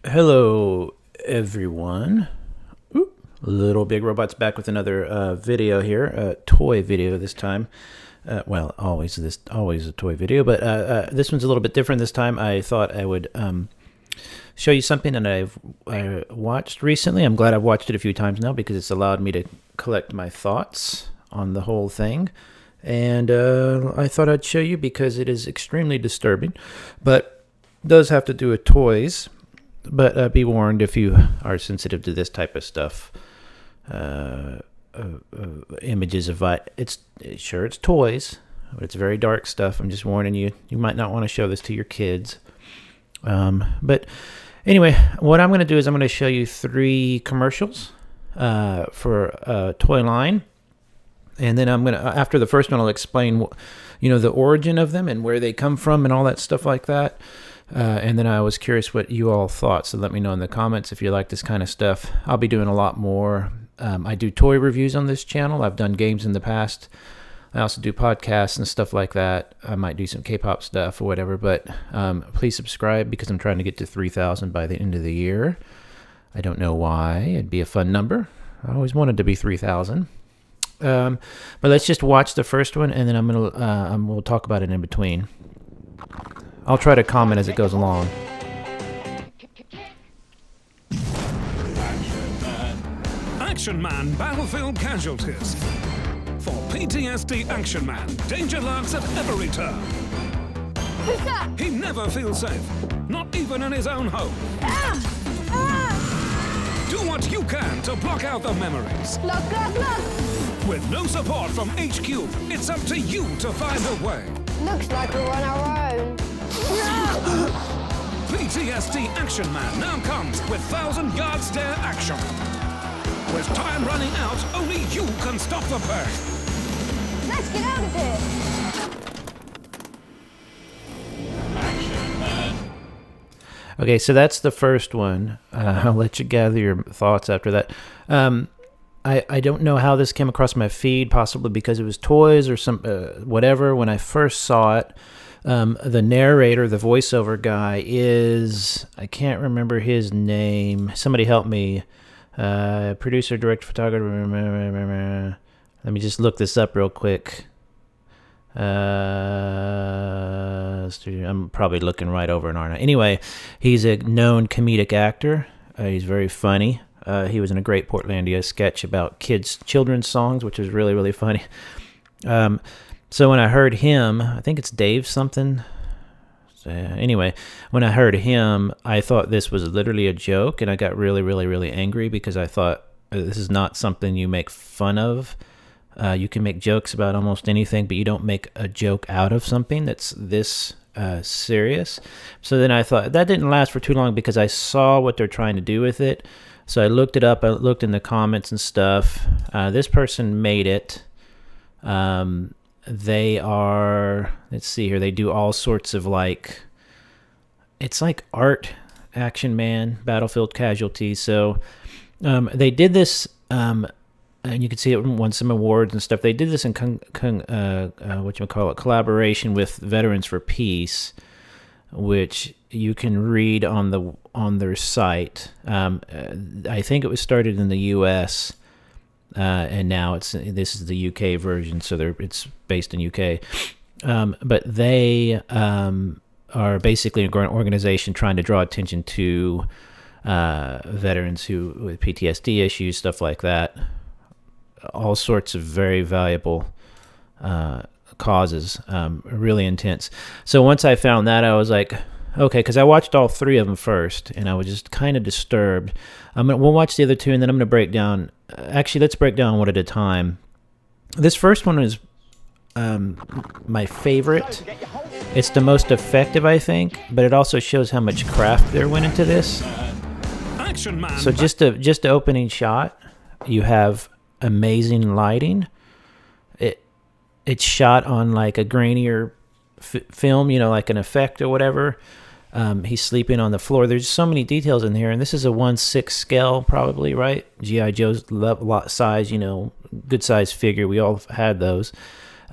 Hello, everyone. Little Big Robot's back with another video here, a toy video this time. Well, always a toy video, but this one's a little bit different this time. I thought I would show you something that I watched recently. I'm glad I've watched it a few times now because it's allowed me to collect my thoughts on the whole thing. And I thought I'd show you because it is extremely disturbing, but does have to do with toys. But be warned if you are sensitive to this type of stuff. Images of it's toys, but it's very dark stuff. I'm just warning you. You might not want to show this to your kids. But anyway, what I'm going to do is I'm going to show you 3 commercials for a toy line, and then I'm going to, after the first one, I'll explain, the origin of them and where they come from and all that stuff like that. And then I was curious what you all thought, so let me know in the comments if you like this kind of stuff. I'll be doing a lot more. I do toy reviews on this channel. I've done games in the past. I also do podcasts and stuff like that. I might do some K-pop stuff or whatever, but please subscribe because I'm trying to get to 3,000 by the end of the year. I don't know why. It'd be a fun number. I always wanted to be 3,000. But let's just watch the first one, and then we'll talk about it in between. I'll try to comment as it goes along. Action Man Battlefield Casualties. For PTSD Action Man, danger lurks at every turn. Who's that? He never feels safe, not even in his own home. Do what you can to block out the memories. Look! With no support from HQ, it's up to you to find a way. Looks like we're on our own. PTSD Action Man now comes with 1,000-yard stare action. With time running out, only you can stop the pain. Let's get out of here. Okay, so that's the first one. I'll let you gather your thoughts after that. I don't know how this came across my feed, possibly because it was toys or some whatever. When I first saw it, the narrator, the voiceover guy is, I can't remember his name. Somebody help me. Producer, director, photographer. Let me just look this up real quick. I'm probably looking right over it, aren't I? Anyway, he's a known comedic actor. He's very funny. He was in a great Portlandia sketch about children's songs, which was really, really funny. So when I heard him, I think it's Dave something. Anyway, when I heard him, I thought this was literally a joke, and I got really, really, really angry because I thought this is not something you make fun of. You can make jokes about almost anything, but you don't make a joke out of something that's this serious. So then I thought that didn't last for too long because I saw what they're trying to do with it. So I looked it up. I looked in the comments and stuff. This person made it. They are, let's see here, they do all sorts of it's like art, Action Man, Battlefield Casualties. So they did this, and you can see it won some awards and stuff. They did this in collaboration with Veterans for Peace, which you can read on their site. I think it was started in the U.S., and now this is the UK version, so it's based in UK. But they are basically an organization trying to draw attention to veterans with PTSD issues, stuff like that. All sorts of very valuable causes, really intense. So once I found that, I was like, okay, because I watched all 3 of them first, and I was just kind of disturbed. We'll watch the other 2, and then I'm going to break down. Actually, let's break down one at a time. This first one is my favorite. It's the most effective, I think, but it also shows how much craft there went into this. Action Man. So just the opening shot, you have amazing lighting. It's shot on like a grainier film, like an effect or whatever. He's sleeping on the floor. There's so many details in here, and this is a 1/6 scale, probably, right? G.I. Joe's size, good size figure. We all had those.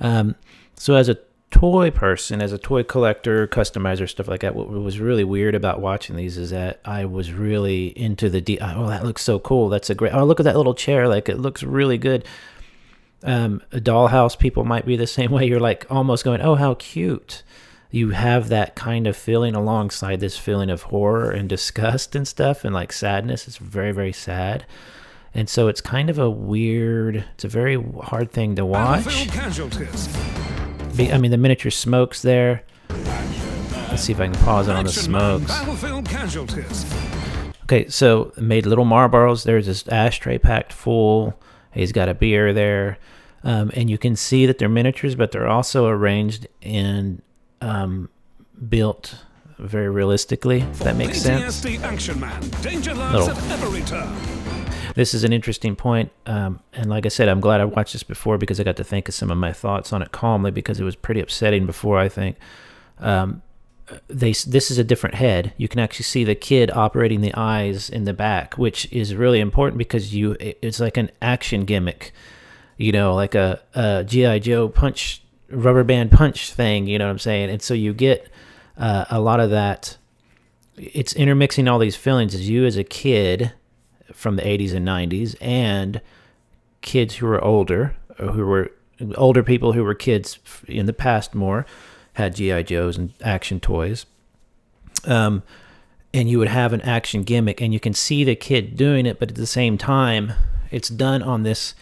So as a toy person, as a toy collector, customizer, stuff like that, what was really weird about watching these is that I was really into the oh, that looks so cool. That's a great, oh, look at that little chair. Like, it looks really good. A dollhouse, people might be the same way. You're like almost going, oh, how cute. You have that kind of feeling alongside this feeling of horror and disgust and stuff and like sadness. It's very, very sad. And so it's kind of a weird, it's a very hard thing to watch. Casualties. I mean, the miniature smokes there. Let's see if I can pause it on the smokes. Battlefield Casualties. Okay, so made little Marlboros. There's this ashtray packed full. He's got a beer there. And you can see that they're miniatures, but they're also arranged and built very realistically, if that makes sense. PTSD Action Man. Danger lurks at every turn. This is an interesting point, and like I said, I'm glad I watched this before because I got to think of some of my thoughts on it calmly, because it was pretty upsetting before, I think. This is a different head. You can actually see the kid operating the eyes in the back, which is really important because it's like an action gimmick, you know, like a G.I. Joe punch, rubber band punch thing, you know what I'm saying? And so you get a lot of that. It's intermixing all these feelings as you as a kid from the 80s and 90s, and kids who were older, or who were older people who were kids in the past more, had G.I. Joes and action toys. And you would have an action gimmick, and you can see the kid doing it, but at the same time, it's done on this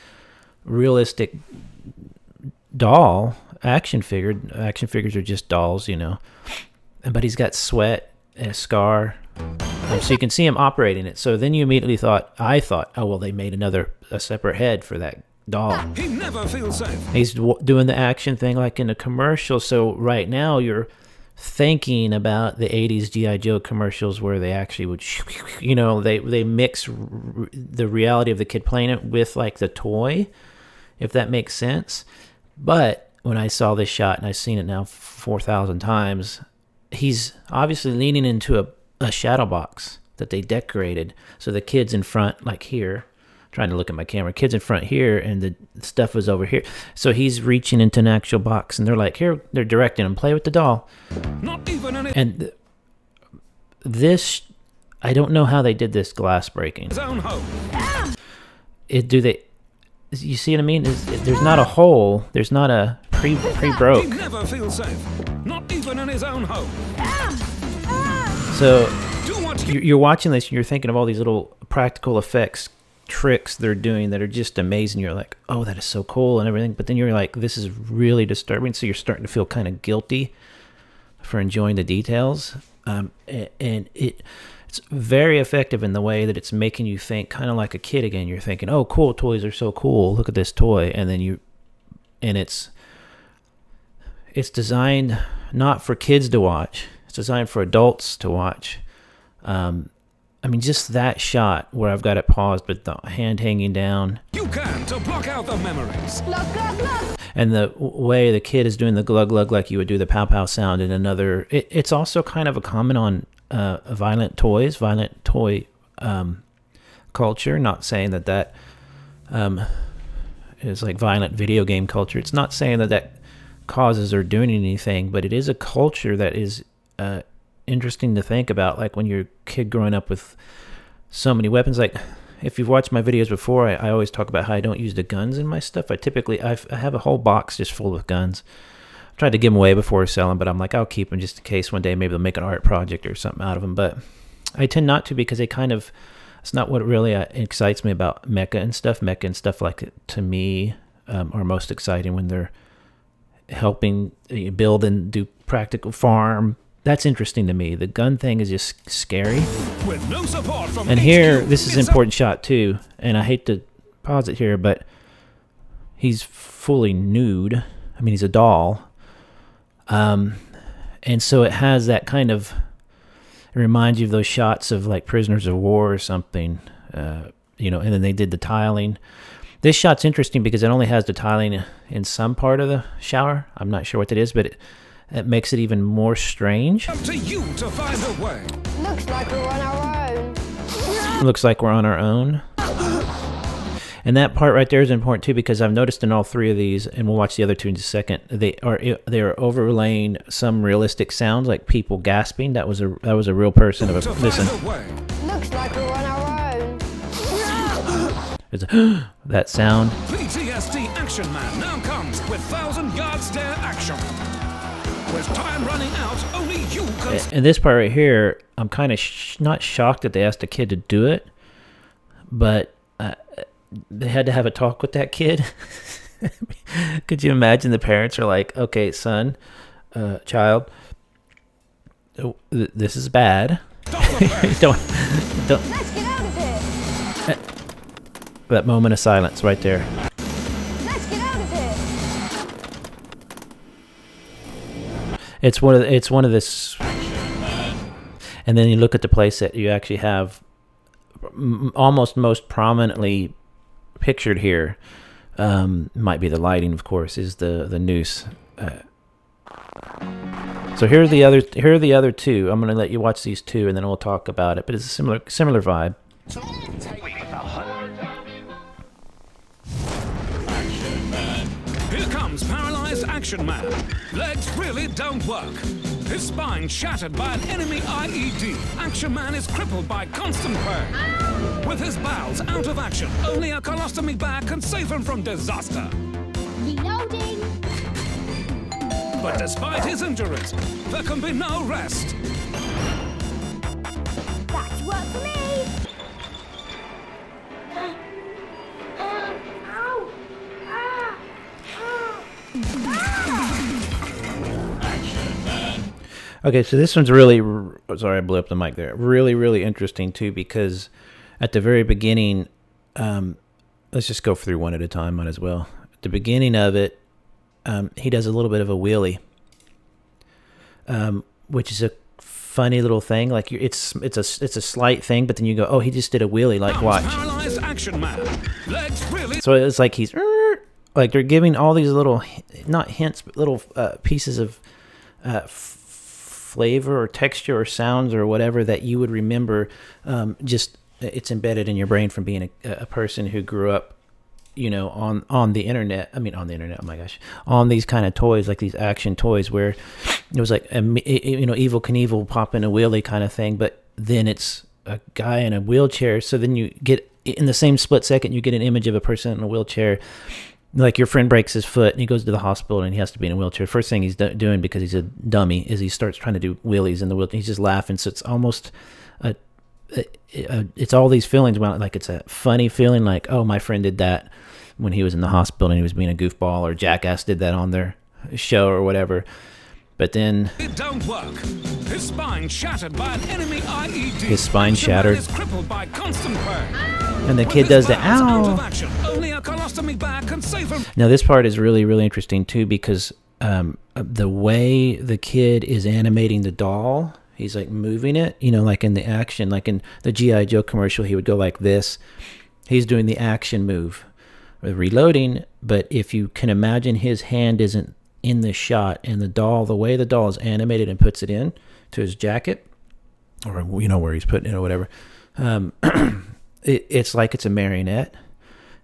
realistic doll action figure. Action figures are just dolls, you know. But he's got sweat and a scar. So you can see him operating it. So then you immediately I thought, oh, well, they made a separate head for that doll. He never feels safe. He's doing the action thing like in a commercial. So right now you're thinking about the 80s G.I. Joe commercials where they actually would, you know, they mix the reality of the kid playing it with like the toy, if that makes sense. But when I saw this shot, and I've seen it now 4,000 times, he's obviously leaning into a shadow box that they decorated. So the kid's in front, like here, trying to look at my camera, kid's in front here, and the stuff is over here. So he's reaching into an actual box, and they're like, here, they're directing him, play with the doll. Not even and this, I don't know how they did this glass breaking. his own home. You see what I mean? There's not a hole. There's not a pre-broke. He never feels safe. Not even in his own home. So Do what you you're watching this and you're thinking of all these little practical effects tricks they're doing that are just amazing. You're like, oh, that is so cool and everything. But then you're like, this is really disturbing. So you're starting to feel kind of guilty for enjoying the details. And it's very effective in the way that it's making you think kind of like a kid again. You're thinking, oh, cool, toys are so cool. Look at this toy. And then it's designed not for kids to watch. It's designed for adults to watch. I mean, just that shot where I've got it paused, but the hand hanging down. You can to block out the memories. Glug, glug, glug. And the way the kid is doing the glug glug like you would do the pow pow sound in another. It's also kind of a comment on violent toy culture. Not saying that is like violent video game culture. It's not saying that causes or doing anything, but it is a culture that is interesting to think about. Like when you're a kid growing up with so many weapons. Like if you've watched my videos before, I always talk about how I don't use the guns in my stuff. I have a whole box just full of guns. I've tried to give them away before I sell them, but I'm like, I'll keep them just in case one day maybe they'll make an art project or something out of them. But I tend not to, because it's not what really excites me about mecha and stuff. Mecha and stuff like it, to me, are most exciting when they're helping build and do practical farm. That's interesting to me. The gun thing is just scary. With no support from And here, HQ, this is an it's important shot too, and I hate to pause it here, but he's fully nude. I mean, he's a doll. And so it has that kind of, it reminds you of those shots of like Prisoners of War or something, and then they did the tiling. This shot's interesting because it only has the tiling in some part of the shower. I'm not sure what that is, but it makes it even more strange. up to you to find a way. Looks like we're on our own. Looks like we're on our own. And that part right there is important too, because I've noticed in all three of these, and we'll watch the other two in just a second, they are overlaying some realistic sounds, like people gasping. That was a real person. Listen. Looks like we're on our own. It's that sound. PTSD Action Man now comes with 1,000 yard stare action. With time running out, only you can... And this part right here, I'm kind of not shocked that they asked a kid to do it, but they had to have a talk with that kid. Could you imagine the parents are like, okay, son, child, this is bad. don't. Let's get out of here. That moment of silence right there. Let's get out of here. It's one of this. And then you look at the place that you actually have almost most prominently pictured here. Might be the lighting, of course, is the noose. So here are the other two. I'm going to let you watch these two, and then we'll talk about it. But it's a similar vibe. Here comes Paralyzed Action Man. Legs really don't work. His spine shattered by an enemy IED. Action Man is crippled by constant pain. With his bowels out of action, only a colostomy bag can save him from disaster. Reloading. But despite his injuries, there can be no rest. That's work for me. Ow. Okay, so this one's really, sorry I blew up the mic there, really, really interesting too, because at the very beginning, let's just go through one at a time, might as well. At the beginning of it, he does a little bit of a wheelie, which is a funny little thing. Like it's a slight thing, but then you go, oh, he just did a wheelie. Like watch. Paralyzed Action Man. Legs really... So it's like he's like they're giving all these little, not hints, but little pieces of flavor or texture or sounds or whatever that you would remember. Just it's embedded in your brain from being a person who grew up, you know, on the internet. I mean, on the internet. Oh my gosh, on these kind of toys, like these action toys, where it was like Evel Knievel popping a wheelie kind of thing, but then it's a guy in a wheelchair. So then you get in the same split second, you get an image of a person in a wheelchair. Like your friend breaks his foot and he goes to the hospital and he has to be in a wheelchair. First thing he's doing, because he's a dummy, is he starts trying to do wheelies in the wheelchair. He's just laughing. So it's almost it's all these feelings. Like it's a funny feeling, like, oh, my friend did that when he was in the hospital and he was being a goofball, or Jackass did that on their show or whatever. But then it don't work. His spine shattered by an enemy IED. His spine shattered. Is crippled by constant pain. And the kid does the Out of ow. action, only a colostomy bag can save him. Now this part is really, really interesting too, because the way the kid is animating the doll, he's like moving it, you know, like in the action, like in the G.I. Joe commercial, he would go like this. He's doing the action move, reloading. But if you can imagine, his hand isn't in the shot, and the way the doll is animated and puts it in to his jacket, or you know where he's putting it or whatever, it's like it's a marionette.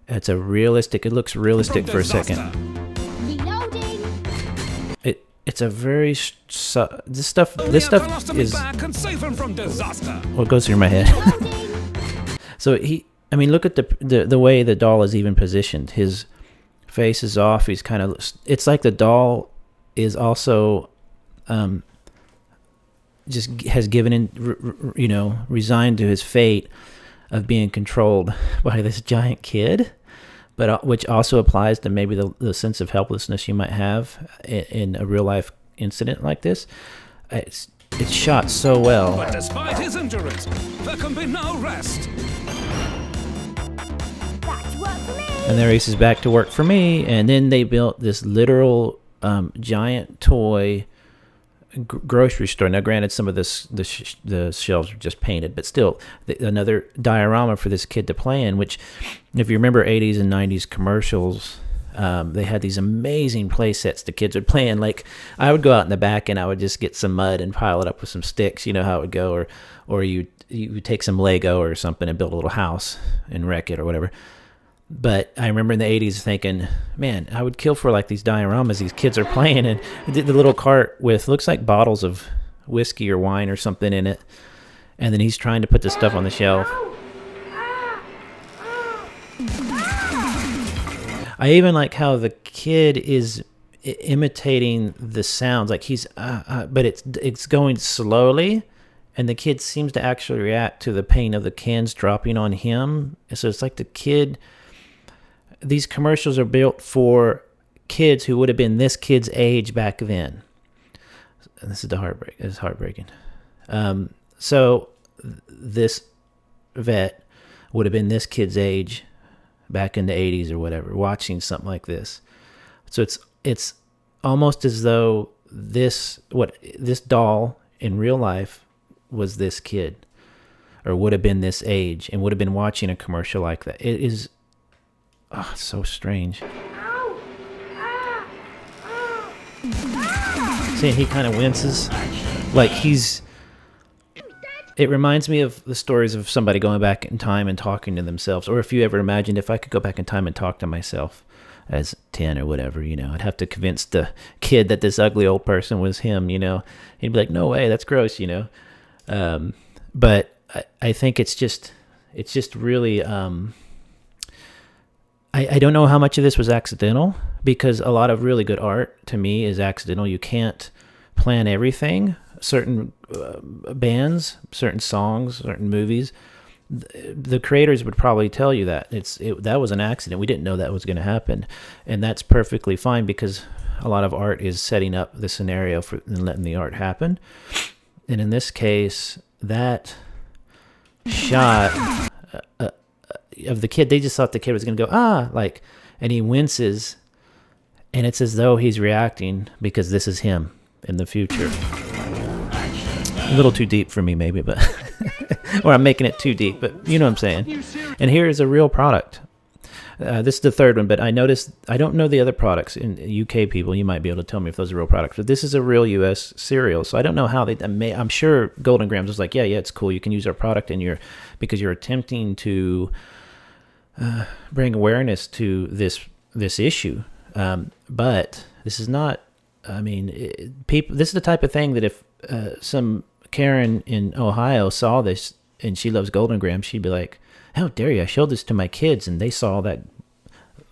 It looks realistic for a second. Reloading. It's a very this stuff is can save him from disaster. what goes through my head. So look at the way the doll is even positioned. His face is off. He's kind of, it's like the doll is also just has given in, resigned to his fate of being controlled by this giant kid, but which also applies to maybe the sense of helplessness you might have in a real life incident like this. It's shot so well. But despite his injuries, there can be no rest. That's work for me. And there he says, back to work for me. And then they built this literal giant toy grocery store. Now, granted, some of the shelves are just painted, but still, another diorama for this kid to play in, which, if you remember 80s and 90s commercials, they had these amazing play sets the kids would play in. Like, I would go out in the back and I would just get some mud and pile it up with some sticks. You know how it would go. Or you would take some Lego or something and build a little house and wreck it or whatever. But I remember in the 80s thinking, man, I would kill for like these dioramas these kids are playing, and the little cart with looks like bottles of whiskey or wine or something in it, and then he's trying to put the stuff on the shelf. I even like how the kid is imitating the sounds, like he's but it's going slowly, and the kid seems to actually react to the pain of the cans dropping on him. So it's like the kid, these commercials are built for kids who would have been this kid's age back then. And this is the heartbreak. It's heartbreaking. So this vet would have been this kid's age back in the 80s or whatever, watching something like this. So it's almost as though this doll in real life was this kid, or would have been this age, and would have been watching a commercial like that. It is so strange. See, he kind of winces, like it reminds me of the stories of somebody going back in time and talking to themselves. Or if you ever imagined, if I could go back in time and talk to myself as 10 or whatever, I'd have to convince the kid that this ugly old person was him, He'd be like, no way, that's gross, But I think it's just really, I don't know how much of this was accidental, because a lot of really good art to me is accidental. You can't plan everything. Certain bands, certain songs, certain movies, the creators would probably tell you that that was an accident. We didn't know that was going to happen, and that's perfectly fine, because a lot of art is setting up the scenario for and letting the art happen. And in this case, that shot of the kid, they just thought the kid was going to go and he winces, and it's as though he's reacting because this is him in the future. A little too deep for me, maybe, but or I'm making it too deep, but you know what I'm saying. And here is a real product. This is the third one, but I noticed, I don't know the other products. In UK people, you might be able to tell me if those are real products, but this is a real US cereal, so I don't know how I'm sure Golden Grams was like, yeah, it's cool, you can use our product because you're attempting to bring awareness to this issue. But this is not, people. This is the type of thing that if some Karen in Ohio saw this and she loves Golden Grams, she'd be like, how dare you? I showed this to my kids and they saw that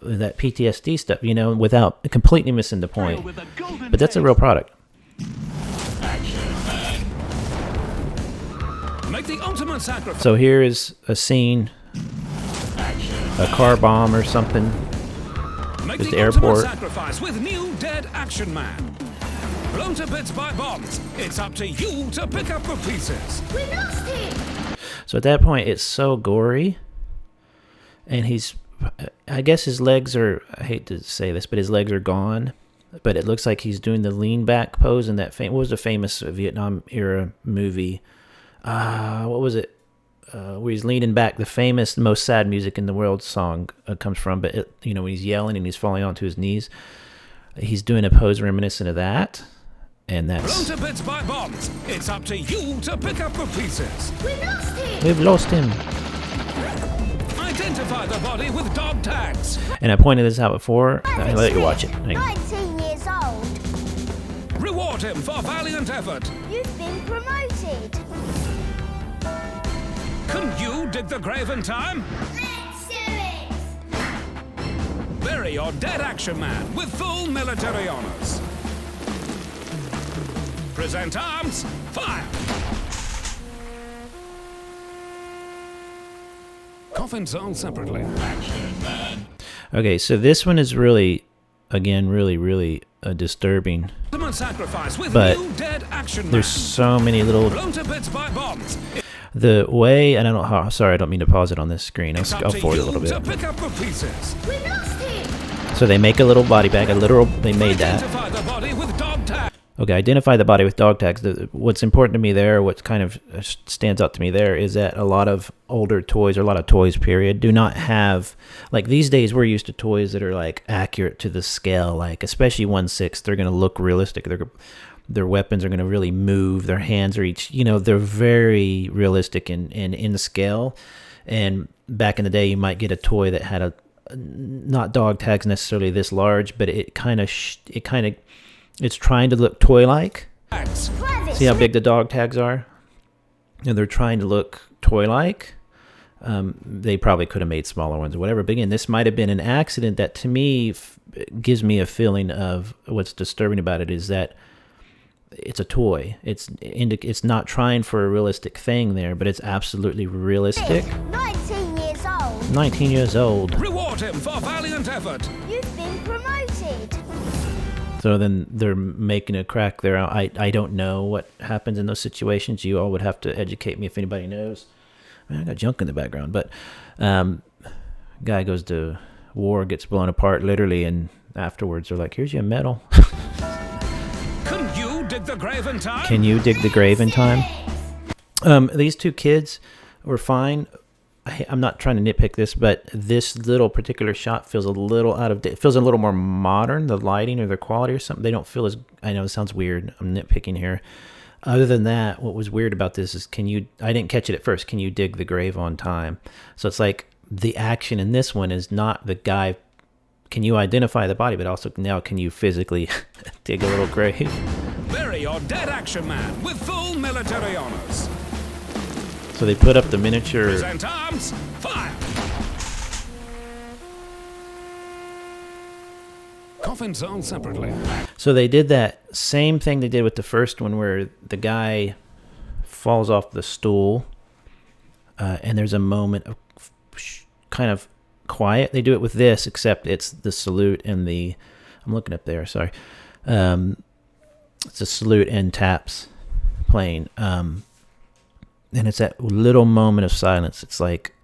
PTSD stuff, without completely missing the point. But that's a real product. Make the ultimate sacrifice. So here is a scene, a car bomb or something. Make There's the the airport. sacrifice with new dead Action Man. Blown to bits by bombs. It's up to you to pick up the pieces. We lost him! So at that point, it's so gory, and I guess his legs are, I hate to say this, but his legs are gone, but it looks like he's doing the lean back pose in that what was the famous Vietnam era movie? What was it? Where he's leaning back, the famous, most sad music in the world song comes from, but when he's yelling and he's falling onto his knees, he's doing a pose reminiscent of that. And that's... Blown to bits by bombs. It's up to you to pick up the pieces. We lost him! We've lost him. Identify the body with dog tags. And I pointed this out before. I let you watch it. 19 years old. Reward him for valiant effort. You've been promoted. Can you dig the grave in time? Let's do it! Bury your dead Action Man with full military honors. Present arms, fire! Coffins sold separately. Okay, so this one is really, again, really disturbing. Ultimate sacrifice with But new dead Action Man. there's so many little... Blown to bits by bombs. The way, and I don't know how, sorry, I don't mean to pause it on this screen. It's up I'll to forward it a you little to bit. pick up the pieces. We lost him! So they make a little body bag, they made that. Identify the body with dog tag. Okay, identify the body with dog tags. What's important to me there, what kind of stands out to me there, is that a lot of older toys, or a lot of toys, period, do not have, like these days we're used to toys that are like accurate to the scale, like especially 1/6, they're going to look realistic. Their weapons are going to really move. Their hands are each, they're very realistic and in the scale. And back in the day, you might get a toy that had not dog tags necessarily this large, but it kind of it's trying to look toy-like. See how big the dog tags are? And they're trying to look toy-like. They probably could have made smaller ones or whatever. But again, this might have been an accident that to me gives me a feeling of what's disturbing about it is that it's a toy. It's not trying for a realistic thing there, but it's absolutely realistic. 19 years old. 19 years old. Reward him for valiant effort. You've been promoted. So then they're making a crack there. I don't know what happens in those situations. You all would have to educate me if anybody knows. Man, I got junk in the background. But guy goes to war, gets blown apart literally, and afterwards they're like, here's your medal. Can you dig the grave in time? Can you dig the grave in time? These two kids were fine. I'm not trying to nitpick this, but this little particular shot feels a little out of date. It feels a little more modern, the lighting or the quality or something. They don't feel as, I know it sounds weird. I'm nitpicking here. Other than that, what was weird about this is I didn't catch it at first. Can you dig the grave on time? So it's like the action in this one is not the guy. Can you identify the body, but also now can you physically dig a little grave? Bury your dead action man with full military honors. So they put up the miniature. Present arms, fire. Coffins sold separately. So they did that same thing they did with the first one where the guy falls off the stool and there's a moment of kind of quiet. They do it with this, except it's the salute and I'm looking up there, sorry. It's a salute and taps playing. And it's that little moment of silence. It's like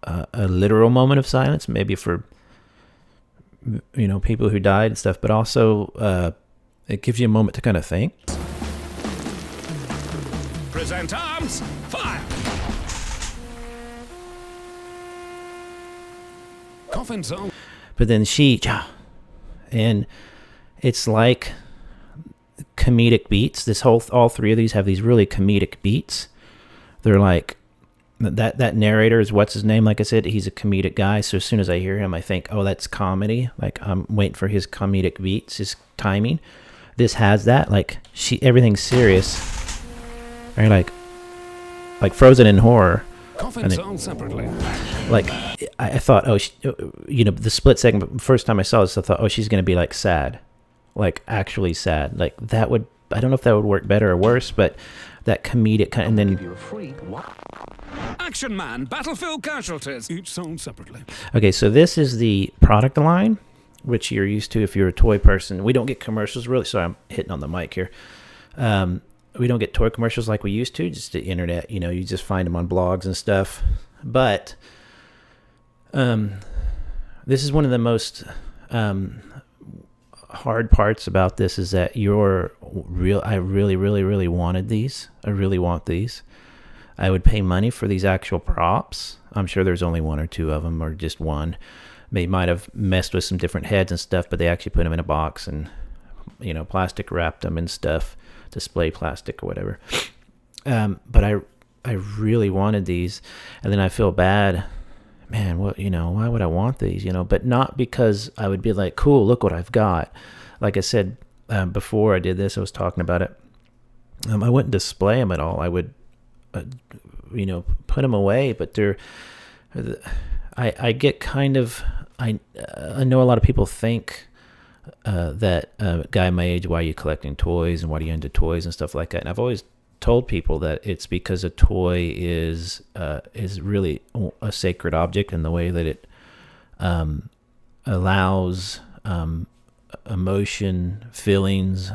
a literal moment of silence, maybe for people who died and stuff, but also it gives you a moment to kind of think. Present arms, fire. Coffin zone. But then and it's like comedic beats. All three of these have these really comedic beats. They're like that narrator is what's his name? Like I said, he's a comedic guy. So as soon as I hear him, I think, oh, that's comedy. Like I'm waiting for his comedic beats, his timing. This has that. Like everything's serious. Or like Frozen in horror. Coffins sold separately. Like I thought, the split second. First time I saw this, I thought, oh, she's gonna be like sad, like actually sad. Like that would. I don't know if that would work better or worse, but that comedic kind, and then Action Man, Battlefield Casualties, each sold separately. Okay, so this is the product line, which you're used to if you're a toy person. We don't get commercials really. Sorry, I'm hitting on the mic here. We don't get toy commercials like we used to. Just the internet, you just find them on blogs and stuff. But this is one of the most hard parts about this is that I really, really, really wanted these. I really want these. I would pay money for these actual props. I'm sure there's only one or two of them, or just one. They might have messed with some different heads and stuff, but they actually put them in a box and, plastic wrapped them and stuff, display plastic or whatever. But I really wanted these, and then I feel bad. Man, why would I want these? But not because I would be like, cool, look what I've got. Like I said, before I did this, I was talking about it. I wouldn't display them at all. I would, put them away. But I get kind of, I know a lot of people think that a guy my age, why are you collecting toys and why are you into toys and stuff like that? And I've always told people that it's because a toy is really a sacred object in the way that it allows emotion, feelings,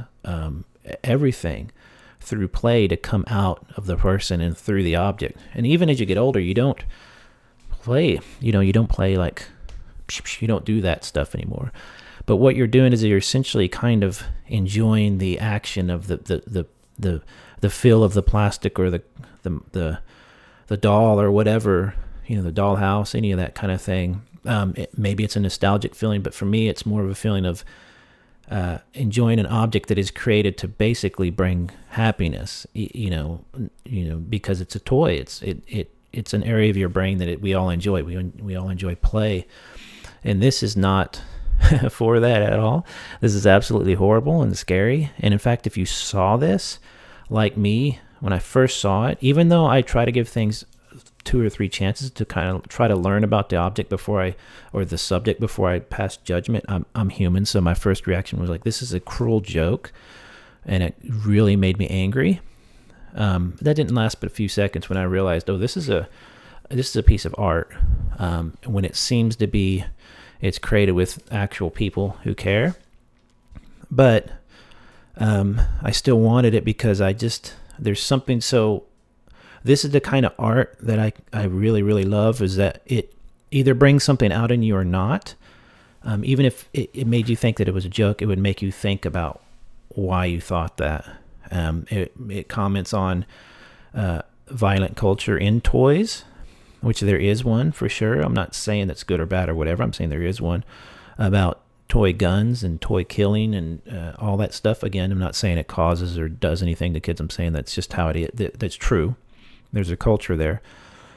everything through play to come out of the person and through the object. And even as you get older, you don't play, you don't play like, you don't do that stuff anymore. But what you're doing is you're essentially kind of enjoying the action of the feel of the plastic or the doll or whatever, the dollhouse, any of that kind of thing. Maybe it's a nostalgic feeling, but for me, it's more of a feeling of enjoying an object that is created to basically bring happiness. Because it's a toy. It's an area of your brain that we all enjoy. We all enjoy play, And this is not for that at all. This is absolutely horrible and scary. And in fact, if you saw this, like me, when I first saw it, even though I try to give things 2 or 3 chances to kind of try to learn about the object or the subject before I pass judgment, I'm human. So my first reaction was like, this is a cruel joke. And it really made me angry. That didn't last but a few seconds when I realized, oh, this is a piece of art. When it seems to be, it's created with actual people who care. But I still wanted it because there's something so. This is the kind of art that I really, really love, is that it either brings something out in you or not. Even if it made you think that it was a joke, it would make you think about why you thought that. It comments on violent culture in toys, which there is one for sure. I'm not saying that's good or bad or whatever. I'm saying there is one about toy guns and toy killing and all that stuff. Again, I'm not saying it causes or does anything to kids. I'm saying that's just how it is. That's true. There's a culture there.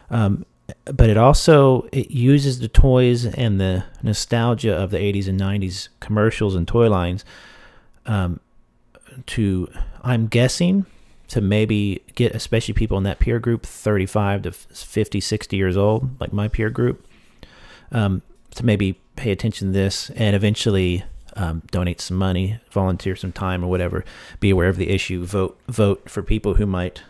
But it uses the toys and the nostalgia of the 80s and 90s commercials and toy lines to, I'm guessing, to maybe get especially people in that peer group, 35 to 50, 60 years old, like my peer group, to maybe pay attention to this and eventually donate some money, volunteer some time or whatever, be aware of the issue, vote for people who might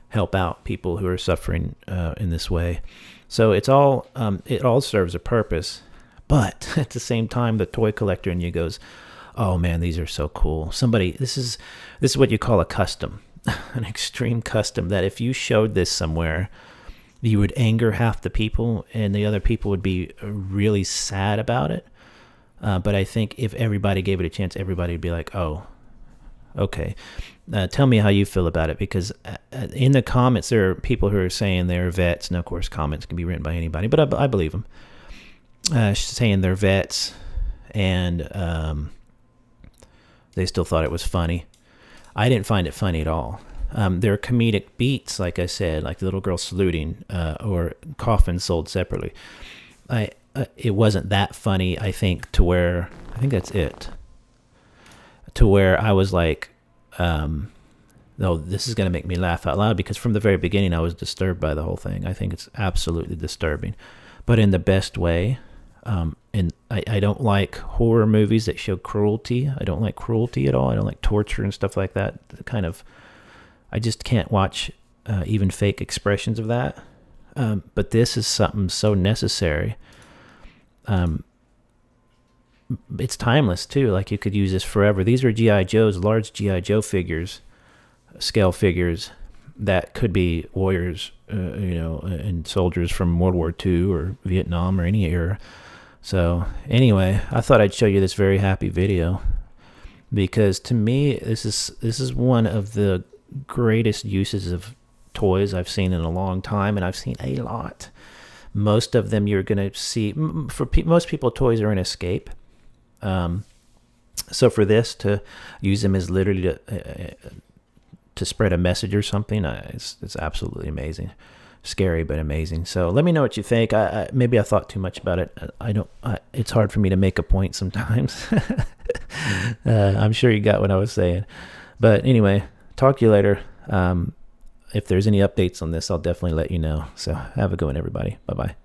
help out people who are suffering in this way. So it all serves a purpose. But at the same time, the toy collector in you goes, oh man, these are so cool. This is what you call a custom, an extreme custom, that if you showed this somewhere, you would anger half the people and the other people would be really sad about it. But I think if everybody gave it a chance, everybody would be like, oh, okay. Tell me how you feel about it, because in the comments, there are people who are saying they're vets. And of course, comments can be written by anybody, but I believe them. Saying they're vets and they still thought it was funny. I didn't find it funny at all. There are comedic beats, like I said, like the little girl saluting or coffins sold separately. It wasn't that funny, I think, to where, I think that's it, to where I was like, no, this is going to make me laugh out loud, because from the very beginning I was disturbed by the whole thing. I think it's absolutely disturbing, but in the best way. And I don't like horror movies that show cruelty. I don't like cruelty at all. I don't like torture and stuff like that. I just can't watch even fake expressions of that. But this is something so necessary. It's timeless too. Like, you could use this forever. These are G.I. Joes, large G.I. Joe figures, scale figures that could be warriors, and soldiers from World War II or Vietnam or any era. So anyway, I thought I'd show you this very happy video, because to me, this is one of the greatest uses of toys I've seen in a long time, and I've seen a lot. Most of them you're going to see, for most people, toys are an escape. So for this, to use them as literally to spread a message or something, it's absolutely amazing. Scary, but amazing. So let me know what you think. Maybe I thought too much about it. It's hard for me to make a point sometimes. I'm sure you got what I was saying. But anyway, talk to you later. If there's any updates on this, I'll definitely let you know. So have a good one, everybody. Bye-bye.